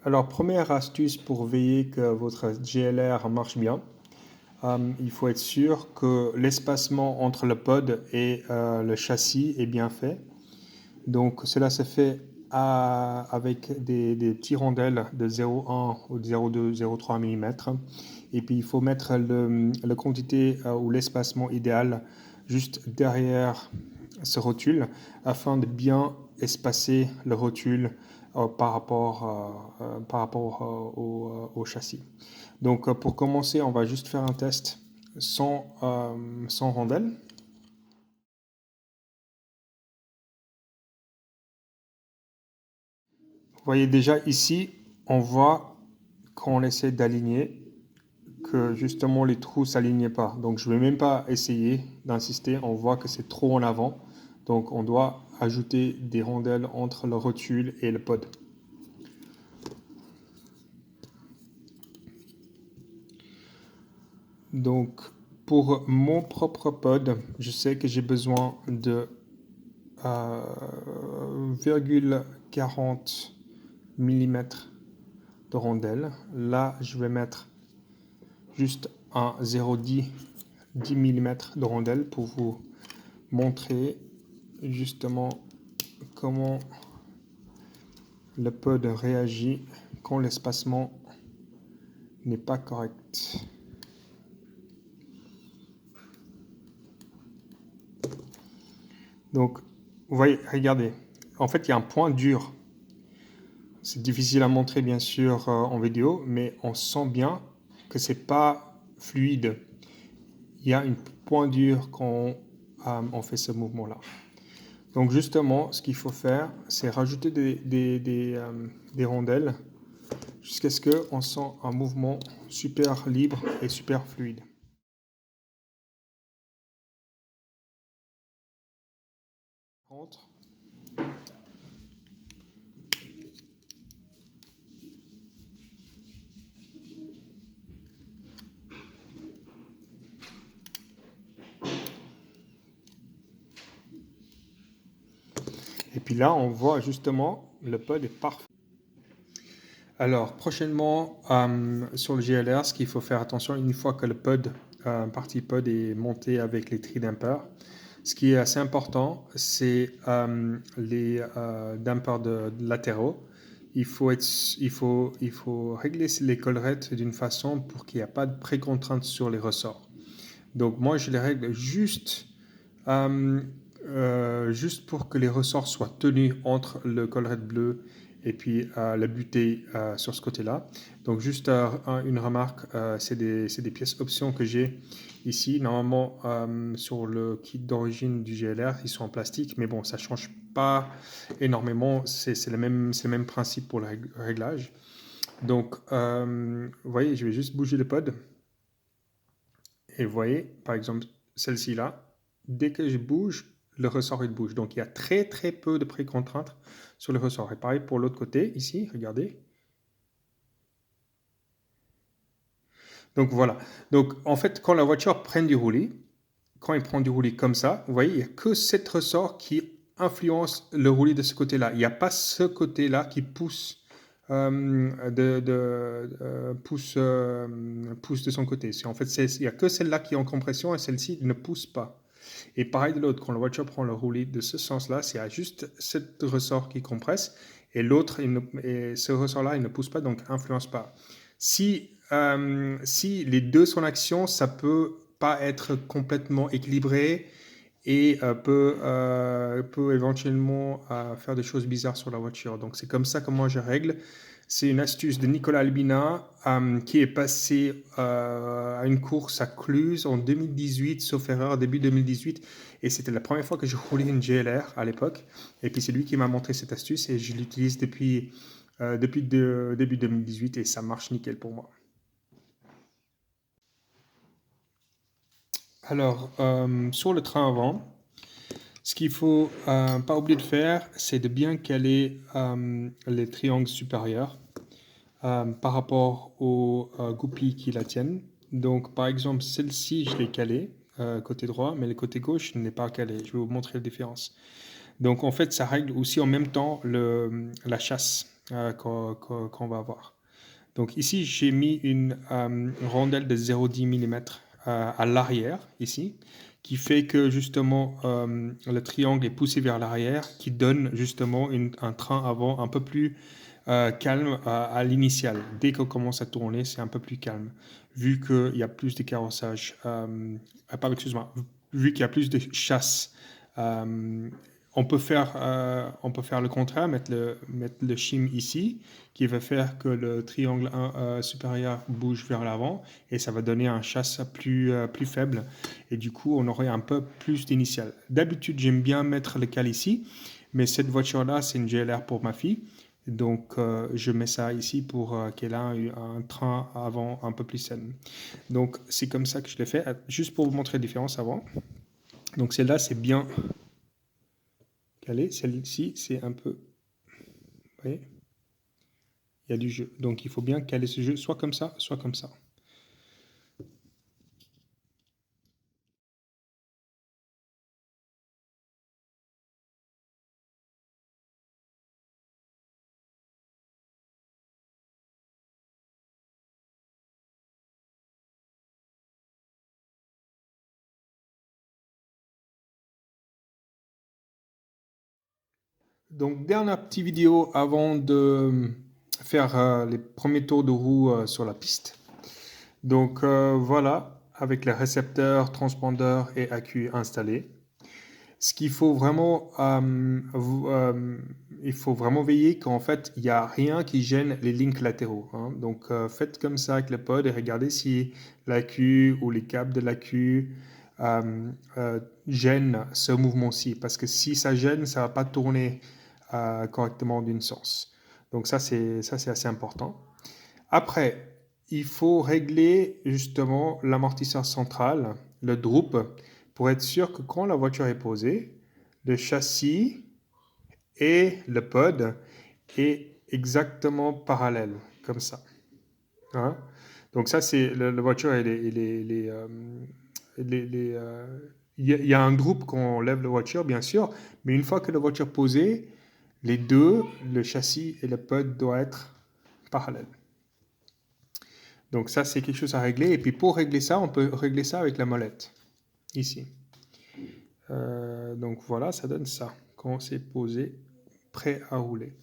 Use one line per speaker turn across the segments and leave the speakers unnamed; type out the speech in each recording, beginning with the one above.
Alors, première astuce pour veiller que votre GLR marche bien, il faut être sûr que l'espacement entre le pod et le châssis est bien fait. Donc, cela se fait avec des petits rondelles de 0,1 ou de 0,2, 0,3 mm. Et puis, il faut mettre la quantité ou l'espacement idéal juste derrière ce rotule afin de bien espacer le rotule par rapport au châssis. Donc, pour commencer, on va juste faire un test sans rondelle. Vous voyez déjà ici, on voit quand on essaie d'aligner que justement les trous ne s'alignaient pas. Donc je ne vais même pas essayer d'insister, on voit que c'est trop en avant. Donc on doit ajouter des rondelles entre le rotule et le pod. Donc pour mon propre pod, je sais que j'ai besoin de 0,40 mm de rondelles. Là, je vais mettre juste un 0,10 10 mm de rondelles pour vous montrer justement comment le pod réagit quand l'espacement n'est pas correct. Donc, vous voyez, regardez, en fait, il y a un point dur. C'est difficile à montrer, bien sûr, en vidéo, mais on sent bien que c'est pas fluide. Il y a une point dur quand on fait ce mouvement-là. Donc, justement, ce qu'il faut faire, c'est rajouter des rondelles jusqu'à ce qu'on sent un mouvement super libre et super fluide. Entre. Et puis là, on voit justement le pod est parfait. Alors, prochainement, sur le GLR, ce qu'il faut faire attention, une fois que le pod, partie pod est monté avec les tri-dampers, ce qui est assez important, c'est les dampers de latéraux. Il faut régler les collerettes d'une façon pour qu'il n'y ait pas de précontrainte sur les ressorts. Donc moi, je les règle euh, juste pour que les ressorts soient tenus entre le collerette bleu et puis la butée sur ce côté-là. Donc juste une remarque, c'est des pièces options que j'ai ici. Normalement, sur le kit d'origine du GLR, ils sont en plastique, mais bon, ça ne change pas énormément. C'est le même principe pour le réglage. Donc, vous voyez, je vais juste bouger le pod. Et vous voyez, par exemple, celle-ci là, dès que je bouge, le ressort il bouge. Donc il y a très très peu de précontraintes sur le ressort. Et pareil pour l'autre côté, ici, regardez. Donc voilà. Donc en fait, quand la voiture prend du roulis, quand il prend du roulis comme ça, vous voyez, il n'y a que cet ressort qui influence le roulis de ce côté-là. Il n'y a pas ce côté-là qui pousse pousse de son côté. En fait, il n'y a que celle-là qui est en compression et celle-ci ne pousse pas. Et pareil de l'autre, quand la voiture prend le roulis de ce sens-là, c'est juste ce ressort qui compresse et l'autre, et ce ressort-là, il ne pousse pas, donc influence pas. Si les deux sont en action, ça peut pas être complètement équilibré et peut éventuellement faire des choses bizarres sur la voiture. Donc c'est comme ça que moi je règle. C'est une astuce de Nicolas Albina qui est passé à une course à Cluse en 2018, sauf erreur, début 2018. Et c'était la première fois que je roulais une GLR à l'époque. Et puis c'est lui qui m'a montré cette astuce et je l'utilise depuis début 2018 et ça marche nickel pour moi. Alors, sur le train avant, ce qu'il faut pas oublier de faire, c'est de bien caler les triangles supérieurs par rapport aux goupilles qui la tiennent. Donc, par exemple, celle-ci, je l'ai calée côté droit, mais le côté gauche ne l'ai pas calé. Je vais vous montrer la différence. Donc, en fait, ça règle aussi en même temps la chasse. qu'on va avoir. Donc ici, j'ai mis une rondelle de 0,10 mm à l'arrière, ici, qui fait que justement le triangle est poussé vers l'arrière, qui donne justement un train avant un peu plus calme à l'initial. Dès qu'on commence à tourner, c'est un peu plus calme, vu qu'il y a plus de carrossage, excuse-moi, vu qu'il y a plus de chasse. On peut faire le contraire, mettre le shim ici, qui va faire que le triangle supérieur bouge vers l'avant, et ça va donner un chasse plus faible, et du coup on aurait un peu plus d'initial. D'habitude j'aime bien mettre le cal ici, mais cette voiture-là c'est une GLR pour ma fille, donc je mets ça ici pour qu'elle ait un train avant un peu plus saine. Donc c'est comme ça que je l'ai fait, juste pour vous montrer la différence avant. Donc celle-là c'est bien calé, celle-ci c'est un peu... Vous voyez, il y a du jeu. Donc il faut bien caler ce jeu soit comme ça, soit comme ça. Donc dernière petite vidéo avant de faire les premiers tours de roue sur la piste. Donc voilà, avec les récepteurs, transpondeurs et accu installés. Ce qu'il faut vraiment, il faut vraiment veiller qu'en fait, il n'y a rien qui gêne les links latéraux, hein. Donc, faites comme ça avec le pod et regardez si l'accu ou les câbles de l'accu gênent ce mouvement-ci. Parce que si ça gêne, ça ne va pas tourner correctement d'une sens. Donc, ça, c'est assez important. Après, il faut régler justement l'amortisseur central, le droop, pour être sûr que quand la voiture est posée, le châssis et le pod est exactement parallèle, comme ça. Hein. Donc ça, c'est la voiture, il y a un droop quand on lève la voiture, bien sûr, mais une fois que la voiture est posée, les deux, le châssis et le pod, doivent être parallèles. Donc ça, c'est quelque chose à régler. Et puis pour régler ça, on peut régler ça avec la molette, ici. Donc voilà, ça donne ça, quand c'est posé, prêt à rouler.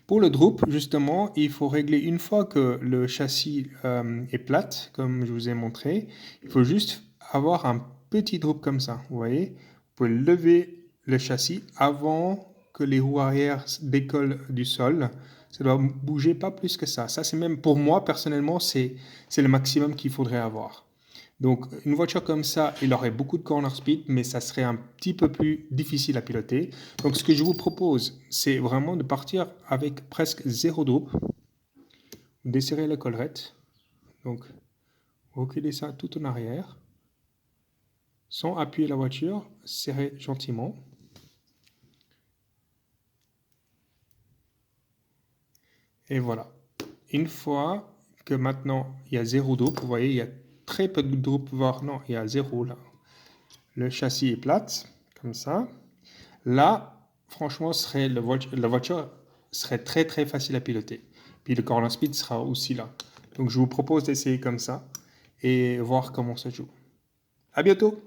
Pour le droop, justement, il faut régler une fois que le châssis est plate, comme je vous ai montré. Il faut juste avoir un petit droop comme ça, vous voyez. Vous pouvez lever le châssis avant que les roues arrière décollent du sol. Ça doit bouger pas plus que ça. Ça, c'est même, pour moi, personnellement, c'est le maximum qu'il faudrait avoir. Donc, une voiture comme ça, il aurait beaucoup de corner speed, mais ça serait un petit peu plus difficile à piloter. Donc, ce que je vous propose, c'est vraiment de partir avec presque zéro droop. Vous desserrez la collerette. Donc, vous reculez ça tout en arrière. Sans appuyer la voiture, serrez gentiment. Et voilà. Une fois que maintenant, il y a zéro droop, vous voyez, il y a très peu de droop, voire non, il y a zéro là. Le châssis est plate, comme ça. Là, franchement, la voiture serait très très facile à piloter. Puis le corner speed sera aussi là. Donc je vous propose d'essayer comme ça et voir comment ça joue. À bientôt!